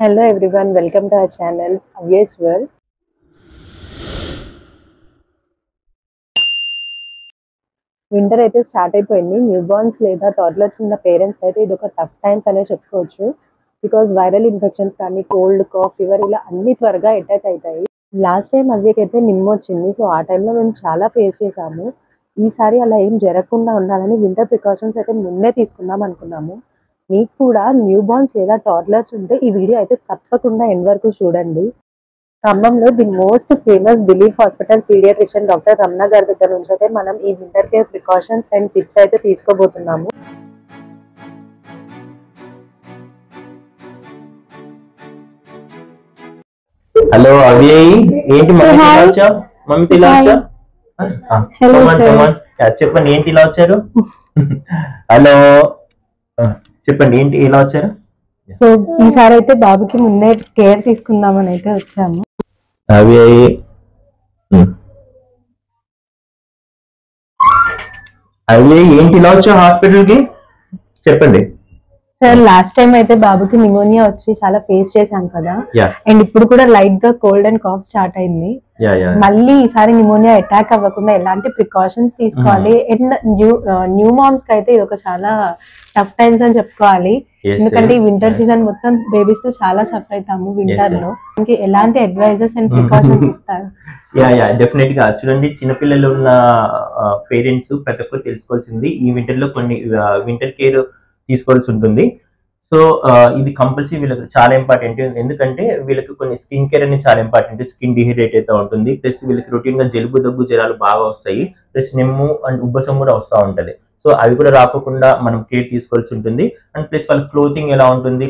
Hello everyone, welcome to our channel Avy's World. Winter అయితే start అయిపోయింది. New borns లేదా toddlers ఉన్న parents అయితే ఇది ఒక టఫ్ టైమ్స్ అనే చెప్పుకోవచ్చు. బికాజ్ వైరల్ ఇన్ఫెక్షన్స్ కానీ కోల్డ్, కాఫ్, ఫీవర్ ఇలా అన్ని త్వరగా అటాక్ అవుతాయి. లాస్ట్ టైం అవ్వకైతే నిమ్మ వచ్చింది. సో ఆ టైంలో మేము చాలా ఫేస్ చేసాము. ఈసారి అలా ఏం జరగకుండా ఉండాలని వింటర్ ప్రికాషన్స్ అయితే ముందే తీసుకుందాం అనుకున్నాము. మీకు కూడా న్యూ బార్న్స్ లేదా టాడ్లర్స్ ఉంటే ఈ వీడియో అయితే తప్పకుండా ఎండ్ వరకు చూడండి. ఖమ్మంలో the most famous belief hospital pediatrician doctor Ramana గారి దగ్గర నుంచి అయితే మనం ఈ winter care precautions and tips అయితే తీసుకోబోతున్నాము. హలో అవి ఏంటి మమ్మీ ఇలా వచ్చావు? మమ్మీ ఇలా వచ్చావు? చెప్పండి ఏంటి ఇలా వచ్చారు? హలో చెప్పండి ఏంటి ఇలా వచ్చారు? సో ఈసారి అయితే బాబుకి ముందే కేర్ తీసుకుందామని అయితే వచ్చాము. అవి అవి ఏంటి ఇలా వచ్చావు హాస్పిటల్ కి? చెప్పండి సార్, లాస్ట్ టైం అయితే బాబుకి నిమోనియా వచ్చి చాలా ఫేస్ చేశాం కదా, యా అండ్ ఇప్పుడు కూడా లైట్ గా కోల్డ్ అండ్ కాఫ్ స్టార్ట్ అయింది. యా యా మళ్ళీ ఈసారి నిమోనియా అటాక్ అవ్వకుండా ఎలాంటి ప్రికాషన్స్ తీసుకోవాలి? అండ్ న్యూ మామ్స్ కి అయితే ఇది ఒక చాలా టఫ్ టైమ్స్ అని చెప్పుకోవాలి. ఎందుకంటే ఈ వింటర్ సీజన్ మొత్తం బేబీస్ తో చాలా సఫర్ అవుతాము వింటర్ లో. ఇంక ఎలాంటి అడ్వైజెస్ అండ్ ప్రికాషన్స్ ఇస్తారు? యా యా డెఫినెట్ గా చూడండి, చిన్నపిల్లలు ఉన్న పేరెంట్స్ ప్రతి ఒక్కరు తెలుసుకోవాల్సింది ఈ వింటర్ లో కొన్ని వింటర్ కేర్ తీసుకోవాల్సి ఉంటుంది. సో ఇది కంపల్సరీ వీళ్ళకి చాలా ఇంపార్టెంట్. ఎందుకంటే వీళ్ళకి కొన్ని స్కిన్ కేర్ అనేది చాలా ఇంపార్టెంట్. స్కిన్ డిహైడ్రేట్ అయితే ఉంటుంది, ప్లస్ వీళ్ళకి రొటీన్ గా జలుబు, దగ్గు, జ్వరాలు బాగా వస్తాయి, ప్లస్ నిమ్ము అండ్ ఉబ్బసం కూడా వస్తూ ఉంటది. సో అవి కూడా రాకుండా మనం కేర్ తీసుకోవాల్సి ఉంటుంది. అండ్ ప్లస్ వాళ్ళ క్లోతింగ్ ఎలా ఉంటుంది,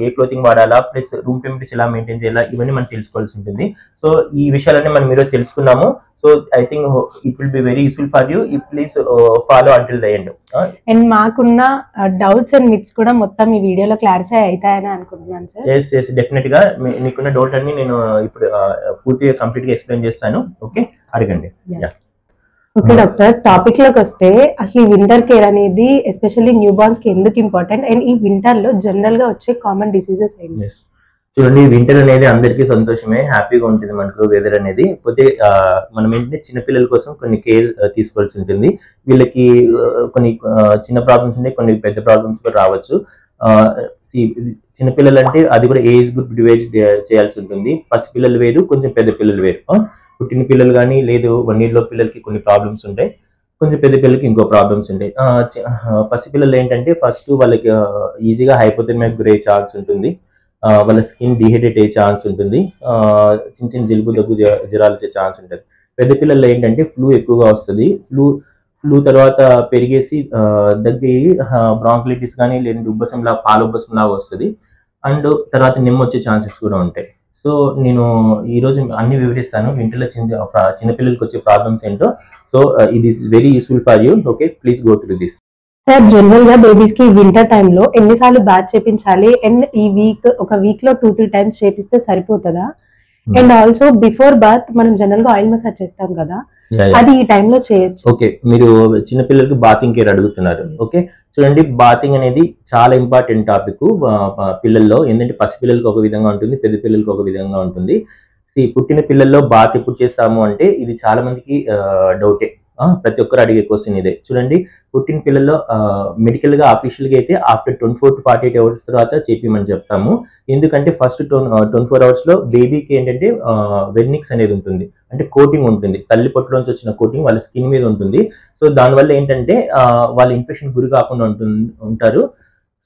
ఏ క్లోతింగ్ వాడాలా, ప్లస్ రూమ్ టెంపరేచర్ ఎలా మెయింటైన్ చేయాలా, ఇవన్నీ మనం తెలుసుకోవాల్సి ఉంటుంది. సో ఈ విషయాలన్నీ మనం ఈరోజు తెలుసుకున్నాము. So I think it will be very useful for you. Please follow until the end. And మాకున్న డౌట్స్ అండ్ మిత్స్ కూడా మొత్తం ఈ వీడియోలో క్లారిఫై అవుతాయని అనుకుంటున్నాను సార్. ఎస్ డెఫినెట్ గా నీకున్న డౌట్ అన్ని నేను ఇప్పుడు పూర్తిగా కంప్లీట్ గా ఎక్స్ప్లెయిన్ చేస్తాను. ఓకే, అడగండి. ఓకే డాక్టర్, టాపిక్ లోకి వస్తే అసలు ఈ వింటర్ కేర్ అనేది ఎస్పెషల్లీ న్యూ బార్న్స్ కి ఎందుకు ఇంపార్టెంట్, అండ్ ఈ వింటర్ లో జనరల్ గా వచ్చే కామన్ డిసీజెస్ ఏంటి? చూడండి, వింటర్ అనేది అందరికీ సంతోషమే, హ్యాపీగా ఉంటుంది మనకు వెదర్ అనేది. పోతే మనం ఏంటంటే చిన్నపిల్లల కోసం కొన్ని కేర్ తీసుకోవాల్సి ఉంటుంది. వీళ్ళకి కొన్ని చిన్న ప్రాబ్లమ్స్ ఉంటాయి, కొన్ని పెద్ద ప్రాబ్లమ్స్ కూడా రావచ్చు. చిన్నపిల్లలు అంటే అది కూడా ఏజ్ గ్రూప్ డివైడ్ చేయాల్సి ఉంటుంది. పసిపిల్లలు వేరు, కొంచెం పెద్ద పిల్లలు వేరు. పుట్టిన పిల్లలు కానీ లేదు 1 year పిల్లలకి కొన్ని ప్రాబ్లమ్స్ ఉంటాయి, కొంచెం పెద్ద పిల్లలకి ఇంకో ప్రాబ్లమ్స్ ఉంటాయి. పసిపిల్లలు ఏంటంటే ఫస్ట్ వాళ్ళకి ఈజీగా హైపోథెర్మియాకి గురయ్యే ఛాన్స్ ఉంటుంది, వాళ్ళ స్కిన్ డిహైడ్రేట్ అయ్యే ఛాన్స్ ఉంటుంది, చిన్న చిన్న జలుబు, దగ్గు, జ్వరాలు వచ్చే ఛాన్స్ ఉంటుంది. పెద్ద పిల్లల్లో ఏంటంటే ఫ్లూ ఎక్కువగా వస్తుంది. ఫ్లూ తర్వాత పెరిగేసి దగ్గి బ్రాంకలైటిస్ కానీ లేదంటే ఉబ్బసం లాగా, పాలు ఉబ్బసం లాగా వస్తుంది. అండ్ తర్వాత నిమ్మ వచ్చే ఛాన్సెస్ కూడా ఉంటాయి. సో నేను ఈరోజు అన్ని వివరిస్తాను వింటర్లో చిన్నపిల్లలకి వచ్చే ప్రాబ్లమ్స్ ఏంటో. సో ఇది is very useful for you. Okay, please go through this. Sir, general గా బేబీస్ కి వింటర్ టైంలో ఎన్నిసార్లు బ్యాత్ చేపించాలి? అండ్ ఈ ఒక వీక్ లో 2-3 times చేపిస్తే సరిపోతుందా? అండ్ ఆల్సో బిఫోర్ బాత్ మనం జనరల్ గా ఆయిల్ మసాజ్ చేస్తాం కదా, అది ఈ టైంలో చేయొచ్చు? ఓకే, మీరు చిన్నపిల్లలకి బాతింగ్ కేర్ అడుగుతున్నారు. ఓకే, చూడండి, బాతింగ్ అనేది చాలా ఇంపార్టెంట్ టాపిక్ పిల్లల్లో. ఏంటంటే పసిపిల్లలకి ఒక విధంగా ఉంటుంది, పెద్ద పిల్లలకి ఒక విధంగా ఉంటుంది. పుట్టిన పిల్లల్లో బాత్ ఎప్పుడు చేస్తాము అంటే ఇది చాలా మందికి డౌటే. ప్రతి ఒక్కరు అడిగే క్వశ్చన్ ఇదే. చూడండి, పుట్టిన పిల్లల్లో మెడికల్ గా అఫీషియల్ గా అయితే ఆఫ్టర్ 24 to 48 hours తర్వాత చేపిమని చెప్తాము. ఎందుకంటే ఫస్ట్ 24 hours లో బేబీకి ఏంటంటే వెర్నిక్స్ అనేది ఉంటుంది, అంటే కోటింగ్ ఉంటుంది, తల్లి పొట్టులోంచి వచ్చిన కోటింగ్ వాళ్ళ స్కిన్ మీద ఉంటుంది. సో దానివల్ల ఏంటంటే వాళ్ళ ఇన్ఫెక్షన్ గురి కాకుండా ఉంటారు.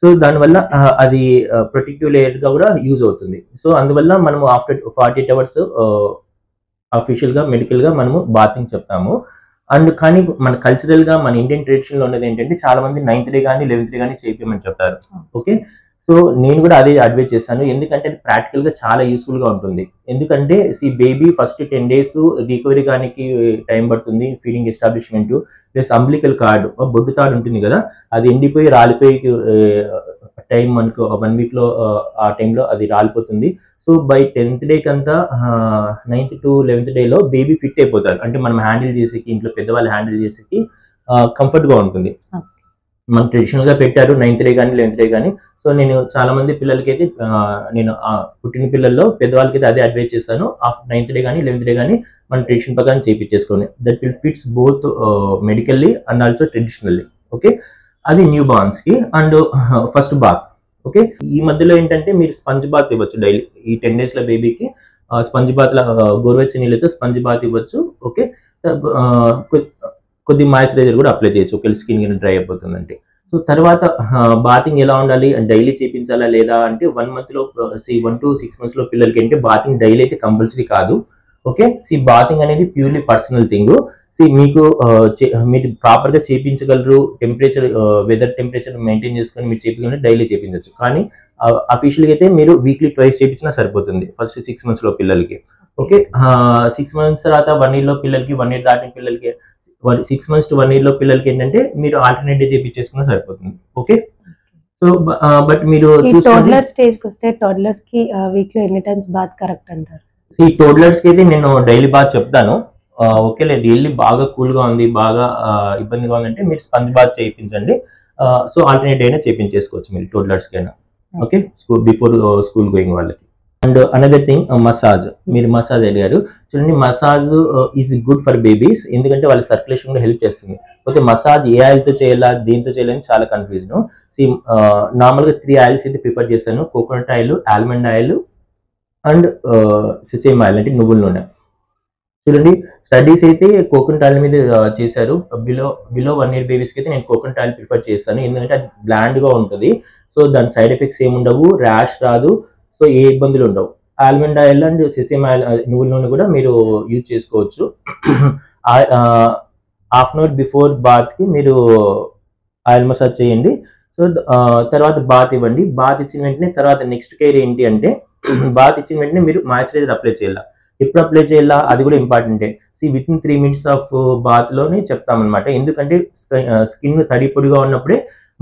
సో దానివల్ల అది ప్రొటెక్టివ్ లేయర్ గా కూడా యూజ్ అవుతుంది. సో అందువల్ల మనము ఆఫ్టర్ 48 hours అఫీషియల్ గా మెడికల్ గా మనము బాతింగ్ చెప్తాము. అండ్ కానీ మన కల్చరల్ గా మన ఇండియన్ ట్రెడిషన్ లో ఉన్నది ఏంటంటే చాలా మంది 9th day కానీ 11th day కానీ చేయించమని చెప్తారు. ఓకే, సో నేను కూడా అదే అడ్వైజ్ చేస్తాను. ఎందుకంటే అది ప్రాక్టికల్ గా చాలా యూస్ఫుల్ గా ఉంటుంది. ఎందుకంటే బేబీ ఫస్ట్ 10 days రికవరీ కానీ టైం పడుతుంది, feeding establishment, plus umbilical cord, బొడ్డు తాడు ఉంటుంది కదా, అది ఎండిపోయి రాలిపోయి టైం మనకు 1 week లో ఆ టైంలో అది రాలిపోతుంది. సో బై 10th day కంతా 9th to 11th day లో బేబీ ఫిట్ అయిపోతారు. అంటే మనం హ్యాండిల్ చేసేకి, ఇంట్లో పెద్దవాళ్ళు హ్యాండిల్ చేసేకి కంఫర్ట్ గా ఉంటుంది. మన ట్రెడిషనల్ గా పెట్టారు 9th డే కానీ 11th డే కానీ. సో నేను చాలా మంది పిల్లలకి అయితే నేను పుట్టిన పిల్లల్లో పెద్దవాళ్ళకి అయితే అదే అడ్వైజ్ చేస్తాను. 9th డే కానీ 11th డే కానీ మన ట్రెడిషన్ ప్రకారం చేయించేసుకోండి. That will fits both medically and also traditionally. Okay, అది న్యూ బార్న్స్ కి. And first bath. ఓకే, ఈ మధ్యలో ఏంటంటే మీరు స్పంజ్ బాత్ ఇవ్వచ్చు డైలీ. ఈ 10 days బేబీకి స్పంజ్ బాత్ గోరువెచ్చని నీళ్ళతో స్పంజ్ బాత్ ఇవ్వచ్చు. ఓకే, కొద్ది మాయిశ్చరైజర్ కూడా అప్లై చేయొచ్చు ఒకవేళ స్కిన్ డ్రై అయిపోతుందంటే. సో తర్వాత బాతింగ్ ఎలా ఉండాలి, డైలీ చేయించాలా లేదా అంటే 1 month లో 1 to 6 months లో పిల్లలకి అంటే బాతింగ్ డైలీ అయితే కంపల్సరీ కాదు. ఓకే, బాతింగ్ అనేది ప్యూర్లీ పర్సనల్ థింగ్. మీకు మీరు ప్రాపర్ గా చేయించగలరు, టెంపరేచర్ వెదర్ టెంపరేచర్ మెయింటైన్ చేసుకొని మీరు చేయించగలరు, డైలీ చేయించవచ్చు. కానీ అఫీషియల్గా అయితే మీరు వీక్లీ ట్వైస్ చేయించినా సరిపోతుంది ఫస్ట్ 6 months లో పిల్లలకి. ఓకే, 6 months తర్వాత 1 year లో పిల్లలకి, 1 year దాటిన పిల్లలకి, 6 months to 1 year లో పిల్లలకి ఏంటంటే మీరు ఆల్టర్నేట్ డే చేయించేసుకున్నా సరిపోతుంది. ఓకే, సో బట్ మీరు టోడ్లర్ స్టేజ్ కి వస్తే టోడ్లర్స్ కి వీక్ లో ఎన్ని టైమ్స్ బాత్ కరెక్ట్ అంటారు? టోడ్లర్స్ కి అయితే నేను డైలీ బాత్ చెప్తాను. ఓకే, డైలీ బాగా కూల్ గా ఉంది, బాగా ఇబ్బందిగా ఉందంటే మీరు స్పంజ్ బాత్ చేయించండి. సో ఆల్టర్నేట్ అయినా చేయించేసుకోవచ్చు మీరు టోడ్లర్స్ కైనా. ఓకే, బిఫోర్ స్కూల్ గోయింగ్ వాళ్ళకి. And another thing, massage. మీరు మసాజ్ అడిగారు, చూడండి massage is good for babies, ఎందుకంటే వాళ్ళ సర్క్యులేషన్ కూడా హెల్ప్ చేస్తుంది. ఓకే, మసాజ్ ఏ ఆయిల్తో చేయాలా, దేంతో చేయాలని చాలా కన్ఫ్యూజన్. నార్మల్గా 3 ఆయిల్స్ అయితే ప్రిఫర్ చేస్తాను: coconut oil, almond oil and sesame oil అంటే నువ్వుల నూనె. చూడండి, స్టడీస్ అయితే కోకోనట్ ఆయిల్ మీద చేశారు. బిలో 1 year బేబీస్కి అయితే నేను కోకోనట్ ఆయిల్ ప్రిఫర్ చేస్తాను, ఎందుకంటే అది బ్లాండ్గా ఉంటుంది. సో దాని సైడ్ ఎఫెక్ట్స్ ఏమి ఉండవు, ర్యాష్ రాదు, సో ఏ ఇబ్బందులు ఉండవు. Almond oil and sesame oil నువ్వుల నూనె కూడా మీరు యూజ్ చేసుకోవచ్చు. హాఫ్ అన్ అవర్ బిఫోర్ బాత్కి మీరు ఆయిల్ మసాజ్ చేయండి. సో తర్వాత బాత్ ఇవ్వండి. బాత్ ఇచ్చిన వెంటనే తర్వాత నెక్స్ట్ కేర్ ఏంటి అంటే బాత్ ఇచ్చిన వెంటనే మీరు మాయిశ్చరైజర్ అప్లై చేయాలి. ఎప్పుడు అప్లై చేయాలా అది కూడా ఇంపార్టెంటే. వితిన్ 3 minutes ఆఫ్ బాత్లోనే చెప్తామన్నమాట, ఎందుకంటే స్కిన్ తడి పొడిగా ఉన్నప్పుడే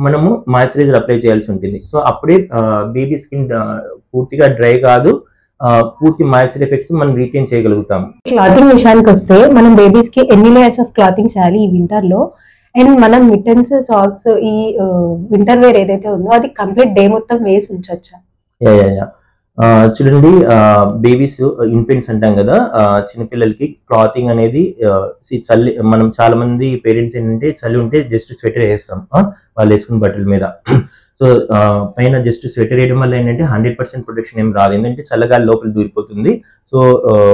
మనము మాయిశ్చరైజర్ అప్లై చేయాల్సి ఉంటుంది. సో అప్పుడే బేబీ స్కిన్ పూర్తిగా డ్రై కాదు, పూర్తి మాయిశ్చర్ ఎఫెక్ట్స్ మనం రీటైన్ చేయగలుగుతాం. క్లాతింగ్ విషయానికి వస్తే మనం బేబీస్ కి ఎన్ని లేయర్స్ ఆఫ్ క్లాతింగ్ చేయాలి ఈ వింటర్ లో? అండ్ మనం మిటన్స్, సాక్స్, ఈ వింటర్ వేర్ ఏదైతే ఉందో అది కంప్లీట్ డే మొత్తం వేసి ఉంచొచ్చా? చూడండి, బేబీస్ ఇన్ఫెంట్స్ అంటాం కదా, చిన్నపిల్లలకి క్లాతింగ్ అనేది చల్లి, మనం చాలా మంది పేరెంట్స్ ఏంటంటే చలి ఉంటే జస్ట్ స్వెటర్ వేస్తాం వాళ్ళు వేసుకున్న బట్టల మీద. సో పైన జస్ట్ స్వెటర్ వేయడం వల్ల ఏంటంటే 100% ప్రొటెక్షన్ ఏం రాదు, ఎందుకంటే చల్లగాలి లోపల దూరిపోతుంది. సో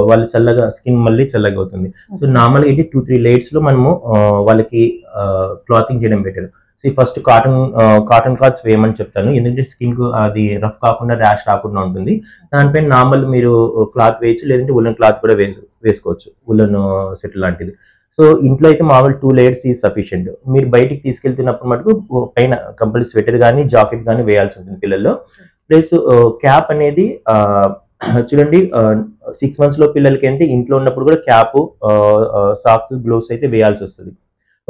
వాళ్ళు చల్లగా స్కిన్ మళ్ళీ చల్లగా అవుతుంది. సో నార్మల్గా ఏంటి 2-3 layers లో మనము వాళ్ళకి క్లాతింగ్ చేయడం బెటర్. ఫస్ట్ కాటన్ క్లాత్స్ వేయమని చెప్తాను, ఎందుకంటే స్కిన్ కు అది రఫ్ కాకుండా, ర్యాష్ రాకుండా ఉంటుంది. దానిపైన నార్మల్ మీరు క్లాత్ వేయచ్చు, లేదంటే ఉలన్ క్లాత్ కూడా వేసుకోవచ్చు, ఉలన్ సెట్ లాంటిది. సో ఇంట్లో అయితే మామూలు 2 layers ఈజ్ సఫిషియంట్. మీరు బయటికి తీసుకెళ్తున్నప్పుడు మటుకు పైన కంపల్సరీ స్వెటర్ కానీ జాకెట్ కానీ వేయాల్సి ఉంటుంది పిల్లల్లో. ప్లస్ క్యాప్ అనేది చూడండి, 6 months లో పిల్లలకి అంటే ఇంట్లో ఉన్నప్పుడు కూడా క్యాప్, సాక్స్, గ్లోవ్స్ అయితే వేయాల్సి వస్తుంది.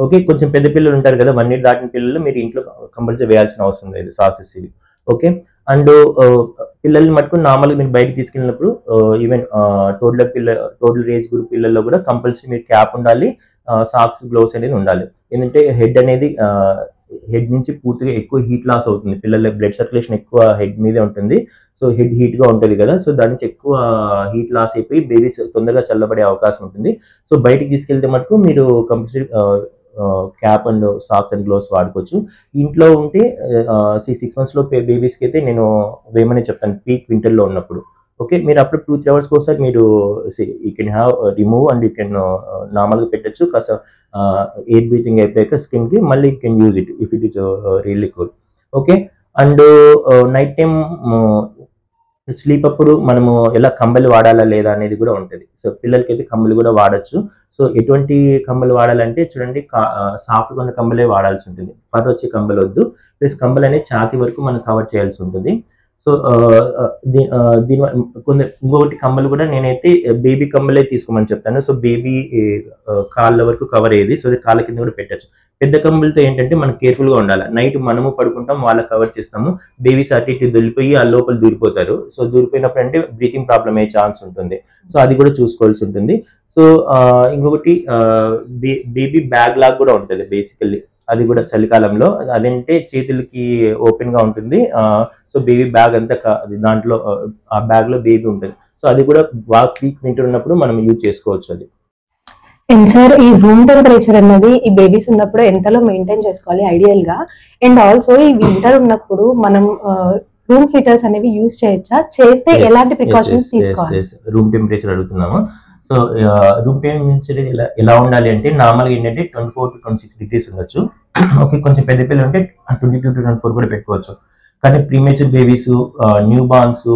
ఓకే, కొంచెం పెద్ద పిల్లలు ఉంటారు కదా, 1 year దాటిన పిల్లలు మీరు ఇంట్లో కంపల్సరీ వేయాల్సిన అవసరం లేదు సాక్సెస్ ఇవి. ఓకే, అండ్ పిల్లల్ని మటుకు నార్మల్గా మీరు బయటకు తీసుకెళ్ళినప్పుడు ఈవెన్ టోటల్ ఏజ్ గ్రూప్ పిల్లల్లో కూడా కంపల్సరీ మీరు క్యాప్ ఉండాలి, సాక్స్, గ్లోవ్స్ అనేది ఉండాలి. ఎందుకంటే హెడ్ నుంచి పూర్తిగా ఎక్కువ హీట్ లాస్ అవుతుంది పిల్లల, బ్లడ్ సర్క్యులేషన్ ఎక్కువ హెడ్ మీదే ఉంటుంది. సో హెడ్ హీట్ గా ఉంటుంది కదా, సో దాని నుంచి ఎక్కువ హీట్ లాస్ అయిపోయి బేబీస్ తొందరగా చల్లబడే అవకాశం ఉంటుంది. సో బయటికి తీసుకెళ్తే మటుకు మీరు compulsory cap and socks and gloves వాడుకోవచ్చు. ఇంట్లో ఉంటే 6 months లో బేబీస్కి అయితే నేను వేయమని చెప్తాను పీక్ వింటర్లో ఉన్నప్పుడు. ఓకే, మీరు అప్పుడు 2-3 hours ఒకసారి మీరు you can have remove and you can నార్మల్గా పెట్టచ్చు. కాస్త ఎయిర్ బ్రీతింగ్ అయిపోయాక స్కిన్కి మళ్ళీ you can use it if it is really cool. Okay, and night time sleep అప్పుడు మనము ఎలా కంబలి వాడాలా లేదా అనేది కూడా ఉంటుంది. సో పిల్లలకి అయితే కంబలి కూడా వాడచ్చు. సో ఎటువంటి కంబలి వాడాలంటే చూడండి, సాఫ్ట్గా ఉన్న కంబలే వాడాల్సి ఉంటుంది, ఫర్ వచ్చే కంబలి వద్దు. ప్లస్ కంబలి అనేది ఛాతీ వరకు మనం కవర్ చేయాల్సి ఉంటుంది. సో దీని ఇంకొకటి కంబలు కూడా నేనైతే బేబీ కంబలే తీసుకోమని చెప్తాను. సో బేబీ కాళ్ళ వరకు కవర్ అయ్యేది, సో కాళ్ళ కింద కూడా పెట్టచ్చు. పెద్ద కంబలతో ఏంటంటే మనం కేర్ఫుల్గా ఉండాలి. నైట్ మనము పడుకుంటాం, వాళ్ళకి కవర్ చేస్తాము, బేబీస్ అటు ఇటు దొరికిపోయి ఆ లోపల దూరిపోతారు. సో దూరిపోయినప్పుడు అంటే బ్రీతింగ్ ప్రాబ్లమ్ అయ్యే ఛాన్స్ ఉంటుంది. సో అది కూడా చూసుకోవాల్సి ఉంటుంది. సో ఇంకొకటి బేబీ బ్యాగ్ లాగా కూడా ఉంటుంది బేసికల్లీ. అది కూడా చలికాలంలో. అదంటే చేతులకి ఓపెన్ గా ఉంటుంది. సో బేబీ బ్యాగ్ అంతా దాంట్లో ఆ బ్యాగ్ లో బేబీ ఉంటుంది. సో అది కూడా బాగా పీక్ వింటర్ ఉన్నప్పుడు మనం యూజ్ చేసుకోవచ్చు అది. అండ్ సార్, ఈ రూమ్ టెంపరేచర్ అన్నది ఈ బేబీస్ ఉన్నప్పుడు ఎంతలో మెయింటైన్ చేసుకోవాలి ఐడియల్ గా? అండ్ ఆల్సో ఈ వింటర్ ఉన్నప్పుడు మనం రూమ్ హీటర్స్ అనేవి యూజ్ చేయొచ్చా? చేస్తే ఎలాంటి ప్రికాషన్స్ తీసుకోవాలి? రూమ్ టెంపరేచర్ అడుగుతున్నాము. సో రూమ్ టెంపరేచర్ ఎలా ఉండాలి అంటే నార్మల్గా ఏంటంటే 24 to 26 degrees ఉండొచ్చు. ఓకే, కొంచెం పెద్ద పిల్లలు ఉంటే 22 to 24 కూడా పెట్టుకోవచ్చు. కానీ premature babies, new borns,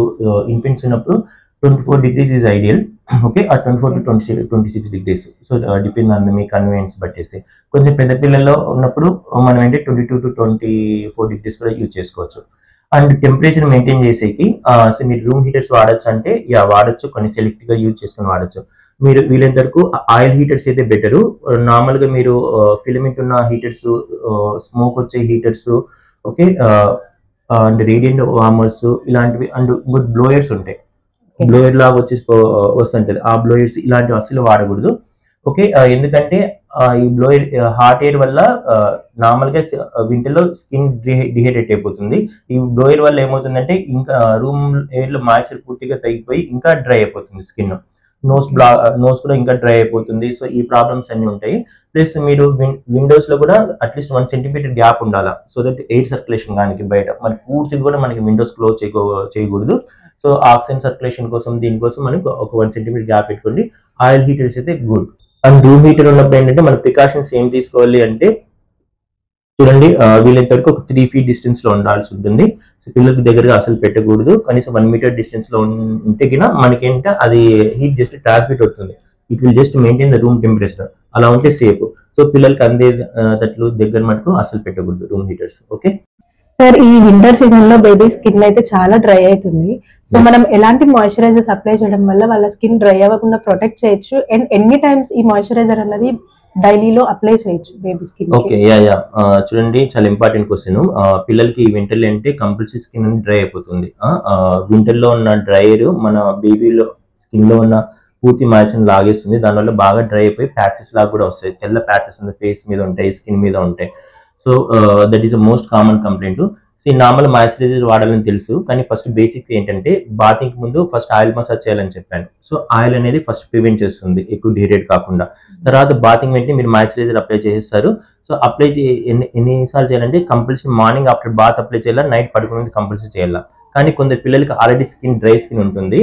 infants ఉన్నప్పుడు 24 degrees ఈజ్ ఐడియల్. ఓకే, ఆ 24 to 26 degrees. So depend on మీ కన్వీనియన్స్ బట్టేసి. కొంచెం పెద్ద పిల్లల్లో ఉన్నప్పుడు మనం ఏంటంటే 22 to 24 degrees కూడా యూజ్ చేసుకోవచ్చు. అండ్ టెంపరేచర్ మెయింటైన్ చేసేకి సో మీరు రూమ్ హీటర్స్ వాడచ్చు అంటే వాడచ్చు, కొన్ని సెలెక్ట్ గా యూజ్ చేసుకుని వాడచ్చు. మీరు వీలైనంత వరకు ఆయిల్ హీటర్స్ అయితే బెటరు. నార్మల్ గా మీరు ఫిలమెంట్ ఉన్న హీటర్స్, స్మోక్ వచ్చే heaters, okay, and radiant warmers ఇలాంటివి, అండ్ ఇంకోటి బ్లోయర్స్ ఉంటాయి. బ్లోయర్ లాగా వచ్చేసి వస్తుంటది. ఆ బ్లోయర్స్ ఇలాంటివి అసలు వాడకూడదు. ఓకే, ఎందుకంటే ఈ బ్లోయర్ హాట్ ఎయిర్ వల్ల నార్మల్ గా వింటర్ లో స్కిన్ డిహైడ్రేట్ అయిపోతుంది. ఈ బ్లోయర్ వల్ల ఏమవుతుందంటే ఇంకా రూమ్ ఎయిర్ లో మాయిశ్చర్ పూర్తిగా తగ్గిపోయి ఇంకా డ్రై అయిపోతుంది స్కిన్. నోస్ కూడా ఇంకా డ్రై అయిపోతుంది. సో ఈ ప్రాబ్లమ్స్ అన్ని ఉంటాయి. ప్లస్ మీరు విండోస్ లో కూడా అట్లీస్ట్ 1 centimeter గ్యాప్ ఉండాలా, సో దట్ ఎయిర్ సర్క్యులేషన్ కానీ బయట మనకి పూర్తిగా కూడా మనకి విండోస్ క్లోజ్ చేయకూడదు. సో ఆక్సిజన్ సర్క్యులేషన్ కోసం దీనికోసం మనకు ఒక 1 centimeter గ్యాప్ పెట్టుకోండి. ఆయిల్ హీటర్స్ అయితే గుడ్. అండ్ రూమ్ హీటర్ ఉన్నప్పుడు ఏంటంటే మన ప్రికాషన్స్ ఏం తీసుకోవాలి అంటే చూడండి, వీళ్ళంత వరకు ఒక 3 feet డిస్టెన్స్ లో ఉండాల్సి ఉంటుంది. సో పిల్లలకి దగ్గరగా అసలు పెట్టకూడదు. కనీసం 1 meter డిస్టెన్స్ లో ఉంటే కినా మనకేంటే అది హీట్ జస్ట్ ట్రాన్స్మిట్ అవుతుంది. It will just maintain the room temperature. అలా ఉంటే సేఫ్. సో పిల్లలకి అందే తట్లు దగ్గర మటుకు అసలు పెట్టకూడదు రూమ్ హీటర్స్. ఓకే సార్, ఈ వింటర్ సీజన్ లో బేబీ స్కిన్ అయితే చాలా డ్రై అవుతుంది. సో మనం ఎలాంటి మాయిశ్చరైజర్స్ అప్లై చేయడం వల్ల వాళ్ళ స్కిన్ డ్రై అవ్వకుండా ప్రొటెక్ట్ చేయొచ్చు? అండ్ ఎన్ని టైమ్స్ ఈ మాయిశ్చరైజర్ అన్నది డైలీలో అప్లై చేయొచ్చు బేబీ స్కిన్? ఓకే, చూడండి, చాలా ఇంపార్టెంట్ క్వశ్చన్. పిల్లలకి వింటర్ లో అంటే కంపల్సరీ స్కిన్ డ్రై అయిపోతుంది. వింటర్ లో ఉన్న డ్రైయర్ మన బేబీలో స్కిన్ లో ఉన్న పూర్తి మాయిశ్చర్ లాగేస్తుంది. దానివల్ల బాగా డ్రై అయిపోయి ప్యాచెస్ లాగా కూడా వస్తాయి. తెల్ల ప్యాచెస్ ఫేస్ మీద ఉంటాయి, స్కిన్ మీద ఉంటాయి. So that is the most common complaint. Normal moisturiser వాడాలని తెలుసు, కానీ ఫస్ట్ బేసిక్ ఏంటంటే బాతింగ్ ముందు ఫస్ట్ ఆయిల్ మసాజ్ చేయాలని చెప్పాను. సో ఆయిల్ అనేది ఫస్ట్ ప్రివెంట్ చేస్తుంది ఎక్కువ డిహైడ్రేట్ కాకుండా. తర్వాత బాతింగ్ వెంటనే మీరు మాయిశ్చరైజర్ అప్లై చేస్తారు. సో అప్లై ఎన్నిసార్లు చేయాలంటే compulsory morning after bath apply చేయాలా, నైట్ పడుకునేది కంపల్సరీ చేయాలా. కానీ కొందరు పిల్లలకి ఆల్రెడీ డ్రై స్కిన్ ఉంటుంది.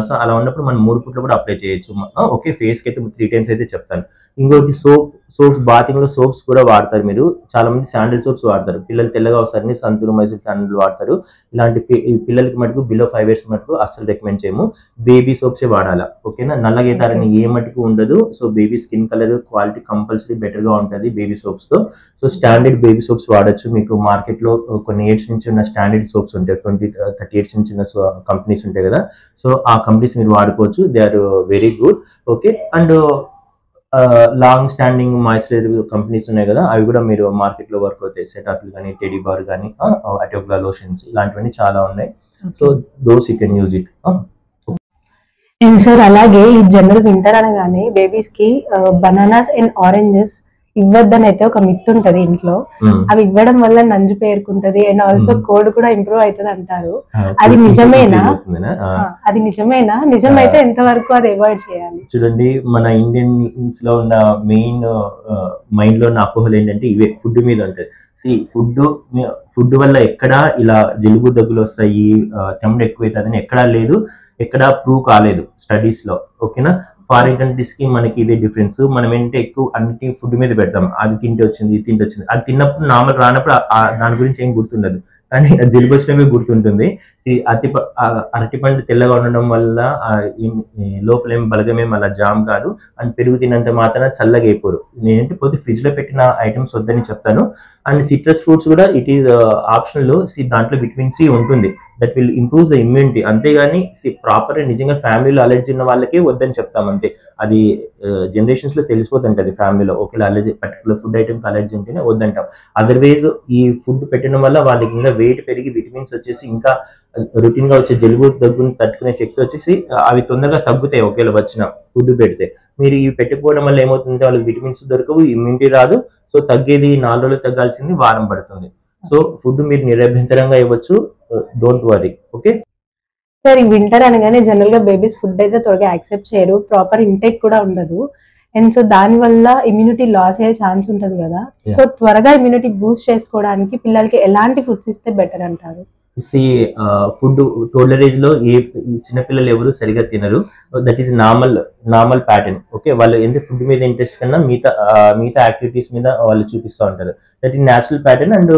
సో అలా ఉన్నప్పుడు మనం 3 పూట్లు కూడా అప్లై చేయొచ్చు. ఓకే, ఫేస్కి అయితే 3 times అయితే చెప్తాను. ఇంకోటి సోప్స్, బాతింగ్ లో సోప్స్ కూడా వాడతారు. మీరు చాలా మంది శాండిల్ సోప్స్ వాడతారు. పిల్లలు తెల్లగా వస్తారని సంతూర్ మైసిల్ శాండిల్ వాడతారు. ఇలాంటి పిల్లలకి మటుకు బిలో 5 years మటుకు అస్సలు రికమెండ్ చేయము. బేబీ సోప్సే వాడాలా. ఓకేనా, నల్లగైతారని ఏ మటుకు ఉండదు. So baby skin colour quality compulsory better గా ఉంటుంది బేబీ సోప్స్ తో. సో స్టాండర్డ్ బేబీ సోప్స్ వాడచ్చు. మీకు మార్కెట్ లో కొన్ని ఇయర్స్ నుంచి ఉన్న స్టాండర్డ్ సోప్స్ ఉంటాయి, 20-30 years నుంచి ఉన్న కంపెనీస్ ఉంటాయి కదా. సో ఆ కంపెనీస్ మీరు వాడుకోవచ్చు. They are very good. Okay, and long standing moisturiser companies ఉన్నాయి కదా, అవి కూడా మీరు మార్కెట్ లో వర్క్ అవుతాయి. సెటాఫిల్ కానీ, టెడీ బార్ కానీ, అటోక్లా లోషన్స్ ఇలాంటివన్నీ చాలా ఉన్నాయి. So those you can use it. And sir, అలాగే ఈ జనరల్ వింటర్ అనగానే బేబీస్ కి బనానాస్ అండ్ ఆరెంజెస్ ఇవ్వద్దని అయితే ఒక మిత్ ఉంటది ఇంట్లో. అవి ఇవ్వడం వల్ల నంజు పేరుకుంటది అండ్ ఆల్సో కోడ్ కూడా ఇంప్రూవ్ అవుతుంది అంటారు. అది నిజమేనా? నిజమైతే ఎంత వరకు అది అవాయిడ్ చేయాలి? చూడండి, మన ఇండియన్స్ లో ఉన్న మెయిన్ మైండ్ లో ఉన్న అపోహలు ఏంటంటే ఇవే ఫుడ్ మీద ఉంటుంది. ఫుడ్ వల్ల ఎక్కడా ఇలా జలుబు దగ్గులు వస్తాయి, చెమట ఎక్కువ అవుతుందని ఎక్కడా లేదు, ఎక్కడా ప్రూవ్ కాలేదు స్టడీస్ లో. ఓకేనా, ఫారిన్ కంట్రీస్ కి మనకి ఇదే డిఫరెన్స్. మనం ఏంటంటే ఎక్కువ అన్నిటి ఫుడ్ మీద పెడతాం. అది తింటే వచ్చింది, ఇది తింటే వచ్చింది. అది తిన్నప్పుడు నార్మల్ రానప్పుడు దాని గురించి ఏం గుర్తుండదు, కానీ జలుబు వచ్చినవే గుర్తుంటుంది. అరటిపండు తెల్లగా ఉండడం వల్ల లోపలేం బలగమేం అలా జామ్ కాదు. అండ్ పెరుగు తిన్నంత మాత్రాన చల్లగా అయిపోరు. నేనంటే పోతే ఫ్రిడ్జ్ లో పెట్టిన ఐటమ్స్ వద్దని చెప్తాను. అండ్ సిట్రస్ ఫ్రూట్స్ కూడా ఇట్ ఈస్ ఆప్షనల్. దాంట్లో విటమిన్ సి ఉంటుంది, that will improve the immunity. అంతేగాని ప్రాపర్ నిజంగా ఫ్యామిలీలో అలర్జీ ఉన్న వాళ్ళకే వద్దని చెప్తాం అంతే. అది జనరేషన్స్ లో తెలిసిపోతుంటది ఫ్యామిలీలో. ఒకవేళ allergy particular food item allergy ఉంటేనే వద్దంటాం. అదర్వైజ్ ఈ ఫుడ్ పెట్టడం వల్ల వాళ్ళకి ఇంకా వెయిట్ పెరిగి విటమిన్స్ వచ్చేసి ఇంకా రొటీన్ గా వచ్చే జలుబు దగ్గుని తట్టుకునే శక్తి వచ్చేసి అవి తొందరగా తగ్గుతాయి ఒకవేళ వచ్చిన ఫుడ్ పెడితే. మీరు ఇవి పెట్టకపోవడం వల్ల ఏమవుతుందంటే వాళ్ళకి విటమిన్స్ దొరకవు, ఇమ్యూనిటీ రాదు. సో తగ్గేది 4 రోజులు తగ్గాల్సింది వారం పడుతుంది. సో ఫుడ్ మీరు నిరభ్యంతరంగా ఇవ్వచ్చు, డోంట్ వరీ. ఓకే సార్, ఈ వింటర్ అనగానే జనరల్ గా బేబీస్ ఫుడ్ అయితే త్వరగా యాక్సెప్ట్ చేయరు, ప్రాపర్ ఇంటేక్ కూడా ఉండదు. అండ్ సో దాని వల్ల ఇమ్యూనిటీ లాస్ అయ్యే ఛాన్స్ ఉంటుంది కదా. సో త్వరగా ఇమ్యూనిటీ బూస్ట్ చేసుకోవడానికి పిల్లలకి ఎలాంటి ఫుడ్స్ ఇస్తే బెటర్ అంటారు? ఫుడ్ టోడ్లర్ ఏజ్ లో చిన్నపిల్లలు ఎవరు సరిగా తినరు. That is normal pattern. Okay, వాళ్ళు ఎంత ఫుడ్ మీద ఇంట్రెస్ట్ కన్నా మిగతా యాక్టివిటీస్ మీద వాళ్ళు చూపిస్తూ ఉంటారు. That is natural pattern. And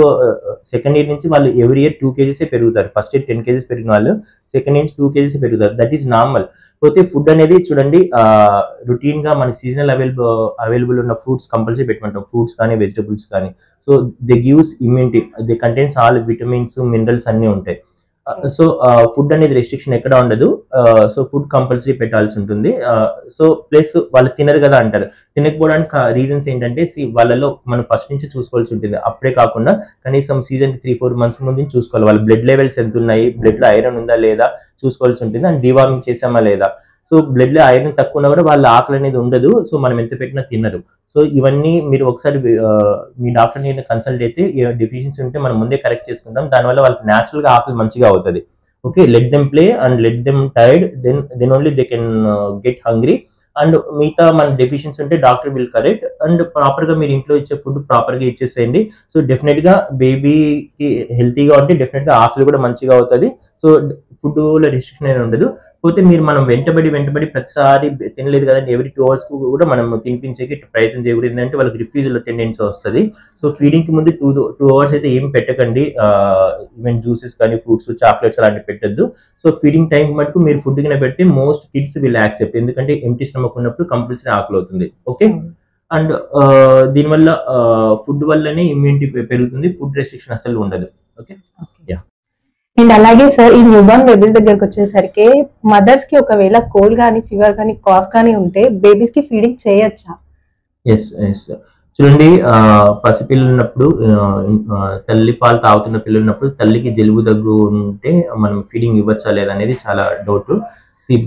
second year నుంచి వాళ్ళు ఎవ్రీ ఇయర్ 2 kgs పెరుగుతారు. ఫస్ట్ ఇయర్ 10 kgs పెరిగిన వాళ్ళు సెకండ్ ఇయర్ 2 kgs పెరుగుతారు. That is normal. పోతే ఫుడ్ అనేది చూడండి, రొటీన్ గా మన సీజనల్ అవైలబుల్ ఉన్న ఫ్రూట్స్ కంపల్సరీ పెట్టుకుంటాం, ఫ్రూట్స్ కానీ వెజిటబుల్స్ కానీ. So they gives immunity, they contains all vitamins minerals అన్ని ఉంటాయి. సో ఫుడ్ అనేది రెస్ట్రిక్షన్ ఎక్కడ ఉండదు. సో ఫుడ్ కంపల్సరీ పెట్టాల్సి ఉంటుంది. సో ప్లస్ వాళ్ళు తినరు కదా అంటారు. తినకపోవడానికి రీజన్స్ ఏంటంటే, వాళ్ళలో మనం ఫస్ట్ నుంచి చూసుకోవాల్సి ఉంటుంది. అప్పుడే కాకుండా కనీసం సీజన్ 3-4 months ముందు చూసుకోవాలి. వాళ్ళ బ్లడ్ లెవెల్స్ ఎంత ఉన్నాయి, బ్లడ్ లో ఐరన్ ఉందా లేదా చూసుకోవాల్సి ఉంటుంది. అండ్ డివార్మింగ్ చేసామా లేదా. సో బ్లడ్ లో ఐరన్ తక్కువ ఉన్నా కూడా వాళ్ళ ఆకలి అనేది ఉండదు. సో మనం ఎంత పెట్టినా తినరు. సో ఇవన్నీ మీరు ఒకసారి మీ డాక్టర్ ని కన్సల్ట్ అయితే డెఫిషియన్సీ ఉంటే మనం ముందే కరెక్ట్ చేసుకుంటాం. దానివల్ల వాళ్ళకి న్యాచురల్ గా ఆకలి మంచిగా అవుతుంది. Okay, let them play and let them tired, then only they can get hungry. And మిగతా మన డెఫిషియన్సీ ఉంటే doctor will correct. And proper గా మీరు ఇంట్లో ఇచ్చే ఫుడ్ ప్రాపర్ గా ఇచ్చేసేయండి. సో డెఫినెట్ గా బేబీకి హెల్తీగా ఉంటే డెఫినెట్ గా ఆకలి కూడా మంచిగా అవుతుంది. సో ఫుడ్ లో రిస్ట్రిక్షన్ అనేది ఉండదు. పోతే మీరు మనం వెంటబడి ప్రతిసారి తినలేదు కదండి, ఎవ్రీ 2 hours కూడా మనం తినిపించేకి ప్రయత్నం చేయకూడదు. ఏంటంటే వాళ్ళకి రిఫ్యూజల్ టెండెన్సీ వస్తుంది. సో ఫీడింగ్ కి ముందు 2 hours అయితే ఏం పెట్టకండి. ఈవెన్ జ్యూసెస్ కానీ ఫ్రూట్స్ చాక్లెట్స్ అలాంటివి పెట్టద్దు. సో ఫీడింగ్ టైం మటుకు మీరు ఫుడ్ కింద పెడితే మోస్ట్ కిడ్స్ విల్ యాక్సెప్ట్. ఎందుకంటే ఎంటీ స్టమక్ ఉన్నప్పుడు కంపల్సరీ ఆకలి అవుతుంది. ఓకే, అండ్ దీనివల్ల ఫుడ్ వల్లనే ఇమ్యూనిటీ పెరుగుతుంది. ఫుడ్ రెస్ట్రిక్షన్ అసలు ఉండదు. Okay, yeah. అండ్ అలాగే సార్, ఈ న్యూబార్న్ బేబీస్ దగ్గరకు వచ్చేసరికి మదర్స్ కి ఒకవేళ కోల్డ్ కానీ ఫీవర్ కానీ కాఫ్ కానీ ఉంటే బేబీస్ కి ఫీడింగ్ చేయొచ్చా? ఎస్ చూడండి, పసిపిల్లలు ఉన్నప్పుడు తల్లి పాలు తాగుతున్న పిల్లలు ఉన్నప్పుడు తల్లికి జలుబు దగ్గు ఉంటే మనం ఫీడింగ్ ఇవ్వచ్చా లేదా అనేది చాలా డౌట్.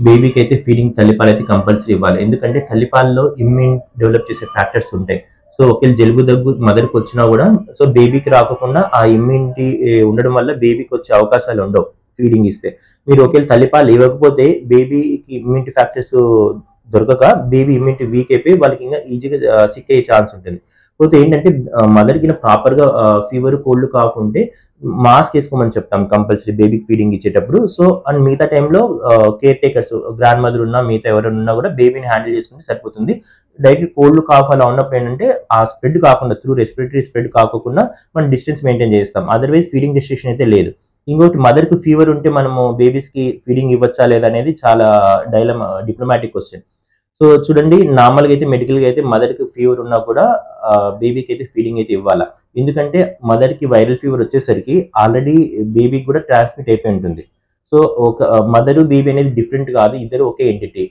బేబీకి అయితే ఫీడింగ్ తల్లిపాలు అయితే కంపల్సరీ ఇవ్వాలి. ఎందుకంటే తల్లిపాలలో ఇమ్యూన్ డెవలప్ చేసే ఫ్యాక్టర్స్ ఉంటాయి. సో ఒకవేళ జలుబు దగ్గు మదర్కి వచ్చినా కూడా సో బేబీకి రాకుండా ఆ ఇమ్యూనిటీ ఉండడం వల్ల బేబీకి వచ్చే అవకాశాలు ఉండవు ఫీడింగ్ ఇస్తే. మీరు ఒకవేళ తల్లిపాలు ఇవ్వకపోతే బేబీకి ఇమ్యూనిటీ ఫ్యాక్టర్స్ దొరకక బేబీ ఇమ్యూనిటీ వీక్ అయిపోయి వాళ్ళకి ఇంకా ఈజీగా సిక్ అయ్యే ఛాన్స్ ఉంటుంది. పోతే ఏంటంటే మదర్కి ప్రాపర్ గా ఫీవర్ కోల్డ్ కాకుంటే మాస్క్ వేసుకోమని చెప్తాం కంపల్సరీ బేబీకి ఫీడింగ్ ఇచ్చేటప్పుడు. సో అండ్ మిగతా టైంలో కేర్ టేకర్స్ గ్రాండ్ మదర్ ఉన్నా మిగతా ఎవరైనా ఉన్నా కూడా బేబీని హ్యాండిల్ చేసుకుంటే సరిపోతుంది. డైరెక్ట్ కోల్డ్ కాఫ్ అలా ఉన్నప్పుడు ఏంటంటే ఆ స్ప్రెడ్ కాకుండా త్రూ రెస్పిరేటరీ స్ప్రెడ్ కాకుండా మనం డిస్టెన్స్ మెయింటైన్ చేస్తాం. అదర్వైజ్ ఫీడింగ్ రెస్ట్రిక్షన్ అయితే లేదు. ఇంకోటి మదర్ కు ఫీవర్ ఉంటే మనము బేబీస్ కి ఫీడింగ్ ఇవ్వచ్చా లేదా అనేది చాలా డిప్లొమాటిక్ క్వశ్చన్. సో చూడండి, నార్మల్గా అయితే మెడికల్ గా అయితే మదర్ కి ఫీవర్ ఉన్నా కూడా బేబీకి అయితే ఫీడింగ్ అయితే ఇవ్వాలా. ఎందుకంటే మదర్ కి వైరల్ ఫీవర్ వచ్చేసరికి ఆల్రెడీ బేబీకి కూడా ట్రాన్స్మిట్ అయిపోయి ఉంటుంది. సో ఒక మదర్ బేబీ అనేది డిఫరెంట్ కాదు, ఇద్దరు ఒకే ఎంటిటీ.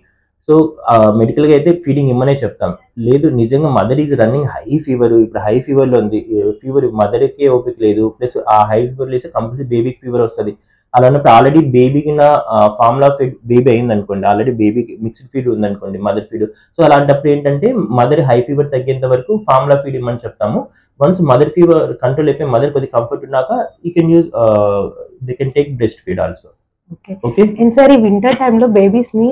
సో మెడికల్ గా అయితే ఫీడింగ్ ఇమ్మనే చెప్తాం. లేదు నిజంగా mother is running high fever, ఇప్పుడు హై ఫీవర్ లో ఉంది, ఫీవర్ మదర్కే ఓపిక లేదు, ప్లస్ ఆ హై ఫీవర్ లేస్తే కంపల్సరీ బేబీకి ఫీవర్ వస్తుంది. అలా ఉన్నప్పుడు ఆల్రెడీ బేబీకి ఫార్ములా ఫీడ్ బేబీ అయింది అనుకోండి, ఆల్రెడీ బేబీకి మిక్స్డ్ ఫీడ్ ఉంది అనుకోండి, మదర్ ఫీడ్. సో అలాంటప్పుడు ఏంటంటే మదర్ హై ఫీవర్ తగ్గేంత వరకు ఫార్ములా ఫీడ్ ఇమ్మని చెప్తాము. వన్స్ మదర్ ఫీవర్ కంట్రోల్ అయిపోయి మదర్ కొద్ది కంఫర్ట్ ఉన్నాక you can use they can take breast feed also. Okay, sir ఈ వింటర్ టైంలో బేబీస్ ని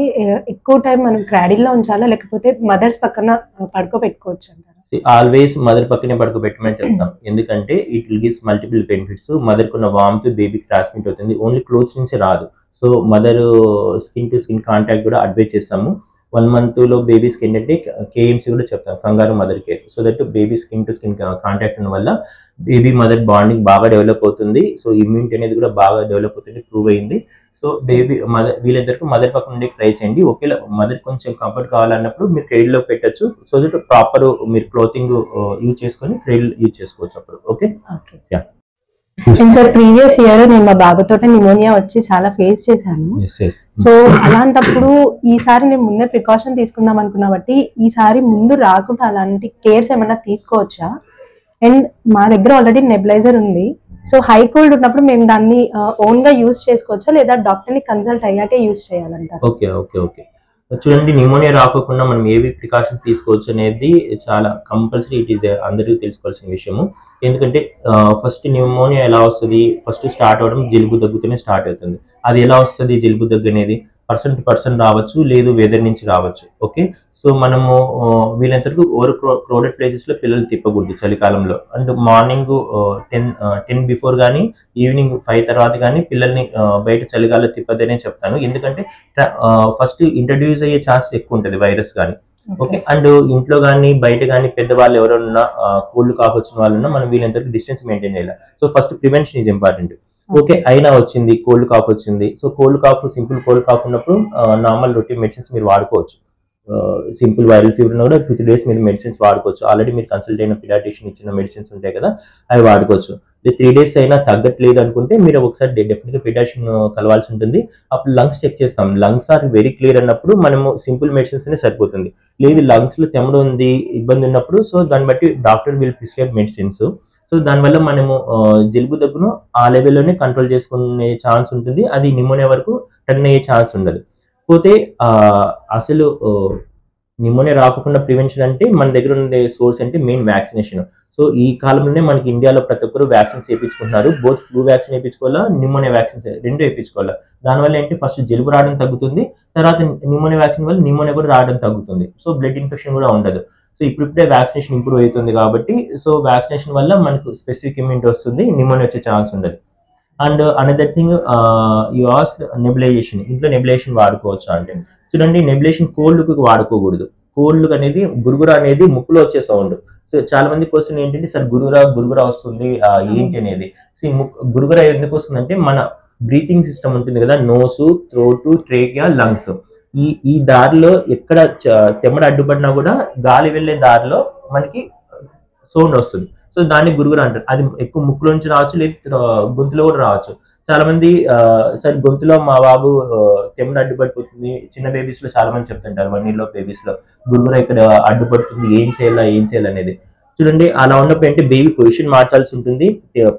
ఎక్కువ టైం మనం క్రాడిల్ లో ఉంచాలా లేకపోతే మదర్స్ పక్కన పడుకోబెట్టుకోవచ్చు అంటారా? ఆల్వేస్ మదర్ పక్కనే పడుకోబెట్టమని చెప్తాం. ఎందుకంటే it will gives multiple benefits. Mother కున్న వామ్త్ బేబీకి ట్రాన్స్మిట్ అవుతుంది, ఓన్లీ క్లోత్స్ నుంచి రాదు. So mother skin to skin contact కూడా అడ్వైజ్ చేస్తాము. 1 month లో బేబీస్కి ఏంటంటే కేఎంసీ కూడా చెప్తాం, కంగారు mother care. So that baby skin to skin contact ఉన్న వల్ల బేబీ మదర్ బాండింగ్ బాగా డెవలప్ అవుతుంది. సో ఇమ్యూనిటీ అనేది కూడా బాగా డెవలప్ అవుతుంది, ప్రూవ్ అయింది. సో బేబీ మదర్ వీళ్ళిద్దరికి మదర్ పక్కన ఉండే ట్రై చేయండి. ఒకవేళ మదర్ కొంచెం కంఫర్ట్ కావాలన్నప్పుడు మీరు క్రెడిల్ లో పెట్టచ్చు. సో దట్ ప్రాపర్ మీరు క్లోతింగ్ యూజ్ చేసుకొని క్రెడిల్ యూజ్ చేసుకోవచ్చు అప్పుడు. ఓకే, సార్ ప్రీవియస్ ఇయర్ నేను మా బాబుతో నిమోనియా వచ్చి చాలా ఫేస్ చేశాను. సో అలాంటప్పుడు ఈసారి నేను ముందే ప్రికాషన్ తీసుకుందాం అనుకున్నా, బట్టి ఈసారి ముందు రాకుండా అలాంటి కేర్స్ ఏమైనా తీసుకోవచ్చా? అండ్ మా దగ్గర ఆల్రెడీ నెబులైజర్ ఉంది. సో హై కోల్డ్ ఉన్నప్పుడు మేము దాన్ని ఓన్ గా యూజ్ చేసుకోవచ్చా లేదా డాక్టర్ ని కన్సల్ట్ అయ్యాకే యూజ్ చేయాలంటారు? ఓకే ఓకే ఓకే చూడండి, న్యూమోనియా రాకోకుండా మనం ఏవి ప్రికాషన్ తీసుకోవచ్చు అనేది చాలా కంపల్సరీ, ఇట్ ఈస్ అందరికీ తెలుసుకోవాల్సిన విషయము. ఎందుకంటే ఫస్ట్ న్యూమోనియా ఎలా వస్తుంది, ఫస్ట్ స్టార్ట్ అవడం జలుబు దగ్గుతూనే స్టార్ట్ అవుతుంది. అది ఎలా వస్తుంది జలుబు దగ్గు అనేది, పర్సన్ టు పర్సన్ రావచ్చు, లేదు వెదర్ నుంచి రావచ్చు. ఓకే, సో మనము వీళ్ళంతవరకు క్రౌడెడ్ ప్లేసెస్లో పిల్లలు తిప్పకూడదు చలికాలంలో. అండ్ మార్నింగ్ 10 బిఫోర్ కానీ ఈవినింగ్ 5 తర్వాత కానీ పిల్లల్ని బయట చలిగాల్లో తిప్పదనే చెప్తాను. ఎందుకంటే ఫస్ట్ ఇంట్రడ్యూస్ అయ్యే ఛాన్సెస్ ఎక్కువ ఉంటుంది వైరస్ కానీ. ఓకే, అండ్ ఇంట్లో కానీ బయట కానీ పెద్దవాళ్ళు ఎవరైనా కోల్డ్ కాఫ్ వచ్చిన వాళ్ళు మనం వీళ్ళంతవరకు డిస్టెన్స్ మెయింటైన్ చేయాలి. So first prevention is important. Okay, అయినా వచ్చింది కోల్డ్ కాఫ్ వచ్చింది, so cold cough simple cold cough ఉన్నప్పుడు నార్మల్ రొటీన్ మెడిసిన్స్ మీరు వాడుకోవచ్చు. సింపుల్ వైరల్ ఫీవర్ కూడా 2-3 days మీరు మెడిసిన్స్ వాడుకోవచ్చు. ఆల్రెడీ మీరు కన్సల్ట్ అయిన పిడియాట్రిషియన్ ఇచ్చిన మెడిసిన్స్ ఉంటాయి కదా, అవి వాడుకోవచ్చు. 3 days అయినా తగ్గట్లేదు అనుకుంటే మీరు ఒకసారి డెఫినెట్గా పిడియాట్రిషియన్ కలవాల్సి ఉంటుంది. అప్పుడు లంగ్స్ చెక్ చేస్తాం. లంగ్స్ ఆర్ వెరీ క్లియర్ అన్నప్పుడు మనము సింపుల్ మెడిసిన్స్ అనే సరిపోతుంది. లేదు లంగ్స్ లో తెమ్మడ ఉంది, ఇబ్బంది ఉన్నప్పుడు, సో దాన్ని బట్టి doctor will prescribe medicines. So దానివల్ల మనము జలుబు దగ్గును ఆ లెవెల్లోనే కంట్రోల్ చేసుకునే ఛాన్స్ ఉంటుంది. అది నిమోనియా వరకు టర్న్ అయ్యే ఛాన్స్ ఉండదు. పోతే అసలు నిమోనియా రాకుండా ప్రివెన్షన్ అంటే మన దగ్గర ఉండే సోర్స్ అంటే మెయిన్ వ్యాక్సినేషన్. సో ఈ కాలంలోనే మనకి ఇండియాలో ప్రతి ఒక్కరు వ్యాక్సిన్స్ వేయించుకుంటున్నారు. బోత్ ఫ్లూ వ్యాక్సిన్ వేయించుకోవాలా, నిమోనియా వ్యాక్సిన్స్ రెండు వేయించుకోవాలా. దానివల్ల ఏంటి, ఫస్ట్ జలుబు రావడం తగ్గుతుంది, తర్వాత నిమోనియా వ్యాక్సిన్ వల్ల నిమోనియా కూడా రావడం తగ్గుతుంది. సో బ్లడ్ ఇన్ఫెక్షన్ కూడా ఉండదు. సో ఇప్పుడిప్పుడే వ్యాక్సినేషన్ ఇంప్రూవ్ అవుతుంది కాబట్టి, సో వ్యాక్సినేషన్ వల్ల మనకు స్పెసిఫిక్ ఇమ్యూనిటీ వస్తుంది, నిమోనియా వచ్చే ఛాన్స్ ఉండదు. And another thing, you ask nebulisation. ఇంట్లో నెబులైజేషన్ వాడుకోవచ్చా అంటే, చూడండి నెబులైజేషన్ కోల్డ్కి వాడుకోకూడదు. కోల్డ్ అనేది గురుగుర అనేది ముక్కులో వచ్చే సౌండ్. సో చాలా మంది క్వశ్చన్ ఏంటంటే, సార్ గురుగురా వస్తుంది ఏంటి అనేది. సో గురుగుర ఎందుకు వస్తుందంటే, మన బ్రీతింగ్ సిస్టమ్ ఉంటుంది కదా, నోసు, థ్రోట్, ట్రేకియా, లంగ్స్, ఈ దారిలో ఎక్కడ తెమ్మడ అడ్డుపడినా కూడా గాలి వెళ్ళే దారిలో మనకి సౌండ్ వస్తుంది. సో దాన్ని గురుగుర అంటారు. అది ఎక్కువ ముక్కులో నుంచి రావచ్చు, లేదు గొంతులో కూడా రావచ్చు. చాలా మంది సార్ గొంతులో మా బాబు తెమ్మడ అడ్డుపడిపోతుంది, చిన్న బేబీస్ లో చాలా మంది చెప్తుంటారు, 1 year బేబీస్ లో గురుగుర ఇక్కడ అడ్డుపడుతుంది, ఏం చేయాలనేది. చూడండి, అలా ఉన్నప్పుడు ఏంటి, బేబీ పొజిషన్ మార్చాల్సి ఉంటుంది,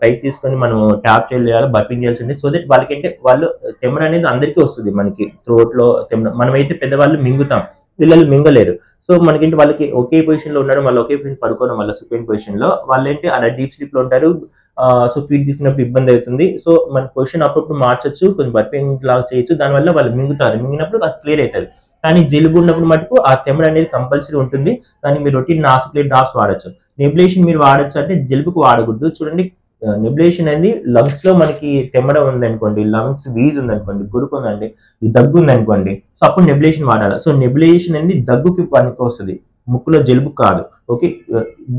పైకి తీసుకొని మనం ట్యాప్ చేయాలి, బర్పింగ్ చేయాల్సి ఉంటుంది. సో దట్ వాళ్ళకి ఏంటంటే, వాళ్ళు తెమ్మడ అనేది అందరికీ వస్తుంది. మనకి థ్రోట్ లో తెమ్మడ, మనమైతే పెద్దవాళ్ళు మింగుతాం, పిల్లలు మింగలేరు. సో మనకేంటి, వాళ్ళకి ఒకే పొజిషన్ లో ఉండడం, వాళ్ళు ఒకే పొజిషన్ పడుకోవడం వల్ల సుపైన్ పొజిషన్ లో వాళ్ళు ఏంటి అలా డీప్ స్లీప్ లో ఉంటారు. సో ఫీడ్ తీసుకున్నప్పుడు ఇబ్బంది అవుతుంది. సో మన పొజిషన్ అప్పుడప్పుడు మార్చొచ్చు, కొంచెం బర్పింగ్ లాగా చేయొచ్చు, దానివల్ల వాళ్ళు మింగుతారు, మింగినప్పుడు అది క్లియర్ అవుతుంది. కానీ జలుబు ఉన్నప్పుడు మటుకు ఆ తెమ్మడ అనేది కంపల్సరీ ఉంటుంది. దానికి మీరు రొటీన్ నాసిక్లేట్ డ్రాప్స్ వాడచ్చు. నెబులేషన్ మీరు వాడచ్చు అంటే జలుబుకు వాడకూడదు. చూడండి, నెబులేషన్ అనేది లంగ్స్ లో మనకి తెమ్మడ ఉందనుకోండి, లంగ్స్ వీజ్ ఉందనుకోండి, గురుకు ఉందండి, దగ్గు ఉందనుకోండి, సో అప్పుడు నెబులేషన్ వాడాలి. సో నెబులేషన్ అనేది దగ్గుకి పనికి వస్తుంది, ముక్కులో జలుబు కాదు. Okay,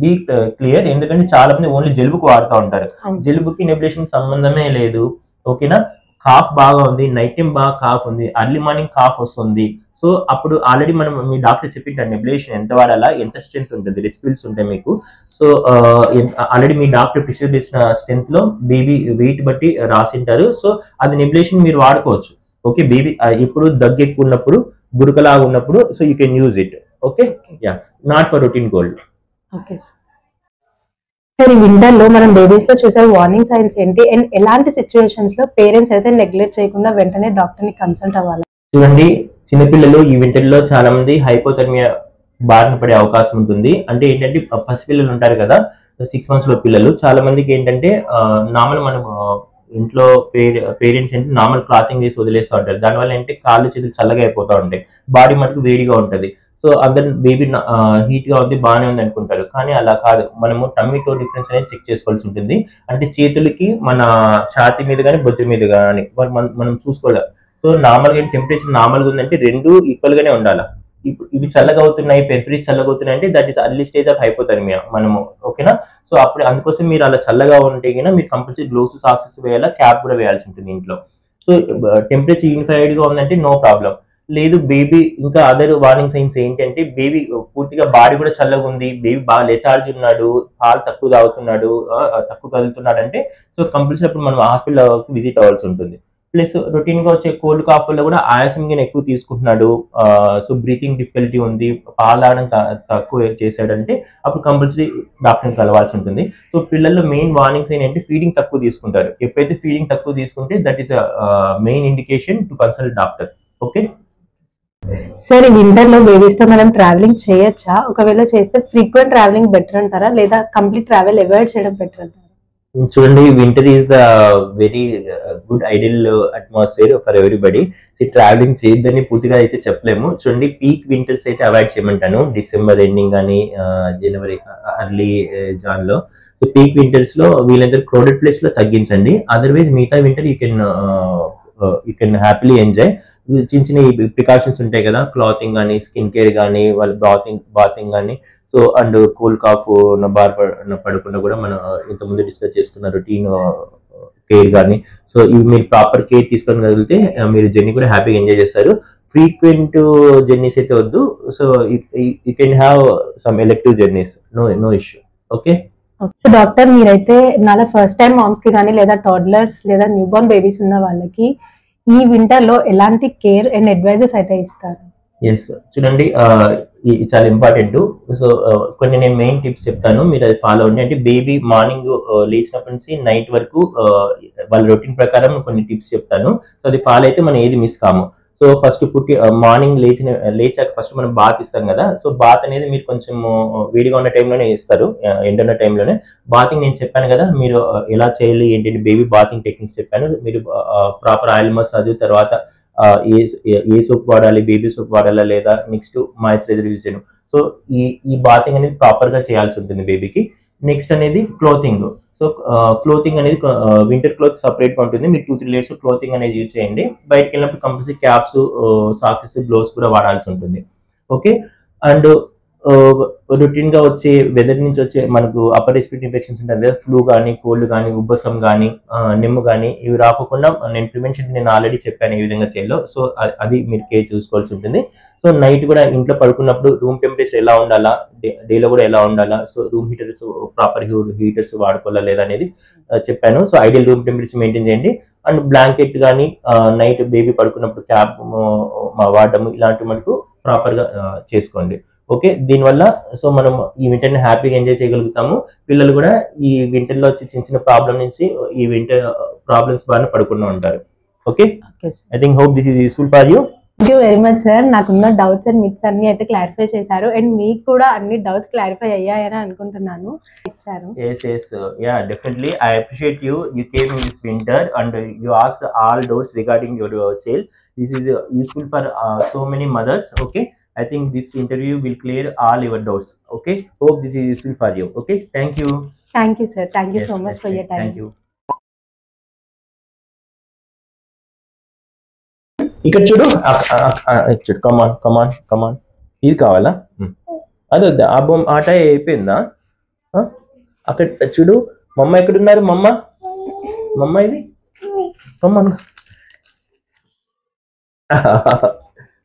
be clear. ఎందుకంటే చాలా మంది ఓన్లీ జలుబుకు వాడుతూ ఉంటారు, జలుబుకి నెబులేషన్ సంబంధమే లేదు. ఓకేనా, కాఫ్ బాగా ఉంది, నైట్ టైం బాగా కాఫ్ ఉంది, ఎర్లీ మార్నింగ్ కాఫ్ వస్తుంది, సో అప్పుడు ఆల్రెడీ మనం మీ డాక్టర్ చెప్పింటారు నెబులేషన్ ఎంత వాడాలా, ఎంత స్ట్రెంత్ ఉంటుంది, రెస్పిల్స్ ఉంటాయి మీకు. సో ఆల్రెడీ మీ డాక్టర్ ప్రిస్క్రైబ్ చేసిన స్ట్రెంత్ లో బేబీ వెయిట్ బట్టి రాసింటారు. సో అది నెబులేషన్ మీరు వాడుకోవచ్చు. ఓకే, బేబీ ఇప్పుడు దగ్గు ఎక్కువ ఉన్నప్పుడు, గురుకలాగా ఉన్నప్పుడు, so you can use it. Okay, yeah, not for routine cold. Okay sir, ఈ వింటర్ లో మనం బేబీస్ లో చూసే వార్నింగ్ సైన్స్ ఏంటి, అండ్ ఎలాంటి సిచ్యువేషన్స్ లో పేరెంట్స్ అయితే నెగ్లెక్ట్ చేయకుండా వెంటనే డాక్టర్ ని కన్సల్ట్ అవ్వాలి? చూడండి, చిన్నపిల్లలు ఈ వింటర్ లో చాలా మంది హైపోథర్మియా బారిన పడే అవకాశం ఉంటుంది. అంటే ఏంటంటే, పసిపిల్లలు ఉంటారు కదా, 6 months లో పిల్లలు, చాలా మందికి ఏంటంటే నార్మల్ మనం ఇంట్లో పేరెంట్స్ ఏంటి నార్మల్ క్లాతింగ్ వేసి వదిలేస్తూ ఉంటారు. దానివల్ల ఏంటంటే కాళ్ళు చేతులు చల్లగా అయిపోతూ ఉంటాయి, బాడీ మటుకు వేడిగా ఉంటుంది. సో అందరు బేబీ హీట్ గా ఉంది, బాగానే ఉంది అనుకుంటారు, కానీ అలా కాదు. మనము టమ్మీతో డిఫరెన్స్ అనేది చెక్ చేసుకోవాల్సి ఉంటుంది. అంటే చేతులకి మన ఛాతీ మీద కానీ బొజ్జు మీద కానీ మనం చూసుకోవాలి. సో నార్మల్గా టెంపరేచర్ నార్మల్గా ఉందంటే రెండు ఈక్వల్ గానే ఉండాలి. ఇప్పుడు ఇవి చల్లగా అవుతున్నాయి, పెరిఫరీస్ చల్లగా అవుతున్నాయి అంటే that is early stage of hypothermia మనము. ఓకేనా, సో అప్పుడు అందుకోసం మీరు అలా చల్లగా ఉంటే కన్నా మీరు కంపల్సరీ గ్లోవ్స్, సాక్సెస్ వేయాలా, క్యాప్ కూడా వేయాల్సి ఉంటుంది ఇంట్లో. సో టెంపరేచర్ యూనిఫైడ్ గా ఉందంటే నో ప్రాబ్లం. లేదు బేబీ ఇంకా అదర్ వార్నింగ్ సైన్స్ ఏంటంటే, బేబీ పూర్తిగా బాడీ కూడా చల్లగా ఉంది, బేబీ బాగా లెథార్జీ ఉన్నాడు, పాలు తక్కువ తాగుతున్నాడు, తక్కువ కదులుతున్నాడు అంటే, సో కంపల్సరీ అప్పుడు మనం హాస్పిటల్కి విజిట్ అవ్వాల్సి ఉంటుంది. ప్లస్ రొటీన్ గా వచ్చే కోల్డ్ కాఫ్ వల్ల కూడా ఆయాసం గిన ఎక్కువ తీసుకుంటున్నాడు, సో బ్రీతింగ్ డిఫికల్టీ ఉంది, పాలు తాగడం తక్కువ చేశాడంటే అప్పుడు కంపల్సరీ డాక్టర్ని కలవాల్సి ఉంటుంది. సో పిల్లల్లో మెయిన్ వార్నింగ్స్ ఏంటంటే ఫీడింగ్ తక్కువ తీసుకుంటారు. ఎప్పుడైతే ఫీడింగ్ తక్కువ తీసుకుంటే that is main indication to consult doctor. Okay. Sir, ఈ వింటర్ లో బేబీస్ తో మనం ట్రావెలింగ్ చేయొచ్చా? ఒకవేళ చేస్తే ఫ్రీక్వెంట్ ట్రావెలింగ్ బెటర్ అంటారా, లేదా కంప్లీట్ ట్రావెల్ అవాయిడ్ చేయడం బెటర్ అంటారా? చూడండి, winter is the very good ideal atmosphere for everybody. Travelling చేయొద్దని పూర్తిగా అయితే చెప్పలేము. చూడండి, పీక్ వింటర్స్ అయితే అవాయిడ్ చేయమంటాను, డిసెంబర్ ఎండింగ్ కానీ జనవరి అర్లీ జాన్ లో. సో పీక్ వింటర్స్ లో వీళ్ళందరూ క్రౌడెడ్ ప్లేస్ లో తగ్గించండి. అదర్వైజ్ మిగతా winter you can happily enjoy. చిన్న చిన్న ప్రికాషన్స్ ఉంటాయి కదా, క్లాతింగ్ కానీ, స్కిన్ కేర్ కానీ, వాళ్ళ బాతింగ్ కానీ. సో అండ్ కోల్డ్ కాఫ్ పడకుండా కూడా మనం ఇంతకుముందు డిస్కస్ చేసుకున్న రొటీన్ కేర్ కానీ. సో ఇవి మీరు ప్రాపర్ కేర్ తీసుకోగలిగితే మీరు జర్నీ కూడా హ్యాపీగా ఎంజాయ్ చేస్తారు. ఫ్రీక్వెంట్ జర్నీస్ అయితే వద్దు. So you can have some elective journeys, no issue. Okay. So doctor, మీరైతే నాలా ఫస్ట్ టైం మామ్స్ కి కానీ, లేదా టాడ్లర్స్ లేదా న్యూ బోర్న్ బేబీస్ ఉన్న వాళ్ళకి ఈ వింటర్ లో ఎలాంటి కేర్ అండ్ అడ్వైజెస్ అయితే ఇస్తారు? ఎస్, చూడండి, ఇది చాలా ఇంపార్టెంట్. సో కొన్ని నేను మెయిన్ టిప్స్ చెప్తాను, మీరు అది ఫాలో అవ్వండి. అంటే బేబీ మార్నింగ్ లేచినప్పటి నుంచి నైట్ వరకు వాళ్ళ రొటీన్ ప్రకారం కొన్ని టిప్స్ చెప్తాను. సో అది ఫాలో అయితే మనం ఏది మిస్ కాము. సో ఫస్ట్ మార్నింగ్ లేచాక ఫస్ట్ మనం బాత్ ఇస్తాం కదా. సో బాత్ అనేది మీరు కొంచెం వేడిగా ఉన్న టైంలోనే ఇస్తారు, ఎండ ఉన్న టైంలోనే. బాతింగ్ నేను చెప్పాను కదా, మీరు ఎలా చేయాలి ఏంటంటే బేబీ బాతింగ్ టెక్నిక్స్ చెప్పాను. మీరు ప్రాపర్ ఆయిల్ మసాజ్, తర్వాత ఏ సోప్ వాడాలి, బేబీ సోప్ వాడాలా లేదా, నెక్స్ట్ మాయిశ్చరైజర్ యూజ్ చేయను. సో ఈ బాతింగ్ అనేది ప్రాపర్ గా చేయాల్సి ఉంటుంది బేబీకి. నెక్స్ట్ అనేది క్లోతింగ్. సో క్లోతింగ్ అనేది వింటర్ క్లోత్ సపరేట్ గా ఉంటుంది. మీరు 2-3 లేయర్స్ క్లోతింగ్ అనేది యూజ్ చేయండి. బయటకు వెళ్ళినప్పుడు కంపల్సరీ క్యాప్స్, సాక్సెస్, గ్లోవ్స్ కూడా వాడాల్సి ఉంటుంది. ఓకే. అండ్ రొటీన్ గా వచ్చే వెదర్ నుంచి వచ్చే మనకు అప్పర్ రెస్పిరేటరీ ఇన్ఫెక్షన్స్ ఉంటాయి కదా, ఫ్లూ కానీ, కోల్డ్ కానీ, ఉబ్బసం కానీ, నిమ్ము కానీ, ఇవి రాకుండా నేను ఆల్రెడీ చెప్పాను ఏ విధంగా చేయాలో. సో అది మీరు కేర్ చూసుకోవాల్సి ఉంటుంది. సో నైట్ కూడా ఇంట్లో పడుకున్నప్పుడు రూమ్ టెంపరేచర్ ఎలా ఉండాలా, డేలో కూడా ఎలా ఉండాలా, so room heaters proper heaters వాడుకోవాలా లేదా అనేది చెప్పాను. So ideal room temperature maintain చేయండి. అండ్ బ్లాంకెట్ కానీ నైట్ బేబీ పడుకున్నప్పుడు క్యాప్ వాడడం ఇలాంటివి మనకు ప్రాపర్ గా చేసుకోండి. ఓకే. దీనివల్ల సో మనం ఈ వింటర్ ని హ్యాపీగా ఎంజాయ్ చేయగలుగుతాము. పిల్లలు కూడా ఈ వింటర్ లో వచ్చే చిన్న చిన్న ప్రాబ్లం నుంచి ఈ వింటర్ ప్రాబ్లమ్స్ బాగా పడకుండా ఉంటారు. Okay. I think hope this is useful for you. Thank you very much sir. నాకున్న డౌట్స్ అండ్ మిత్స్ అన్ని అయితే క్లారిఫై చేశారు, అండ్ మీకు కూడా అన్ని డౌట్స్ క్లారిఫై అయ్యాయని అనుకుంటున్నాను. ఇచ్చారు. Yes, yeah, definitely. I appreciate you. You came in this winter and you asked all doubts regarding your child. This is useful for so many mothers. Okay. I think this interview will clear all your doubts. Okay. Hope this is useful for you. Okay. Thank you. Thank you, sir. Thank you Yes, so much for your time. Thank you. ఇక్కడ చూడు, చూడు, కమాన్. ఇది కావాలా? అదే ఆ బొమ్మ ఆట అయిపోయిందా? అక్కడ చూడు, మమ్మ ఎక్కడున్నారు? మమ్మ ఇది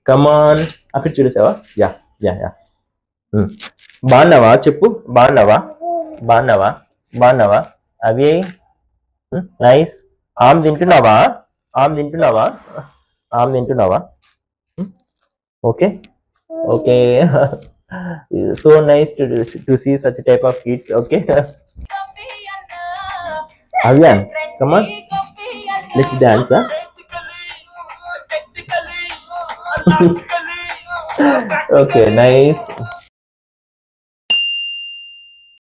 కమాన్. అక్కడ చూడేసావా? యా. బాగున్నావా? చెప్పు, బాగున్నావా? అవి నైస్. ఆమె తింటున్నావా? Okay. So nice to see such a type of kids. Okay. Avian, come on, let's dance. Okay, nice.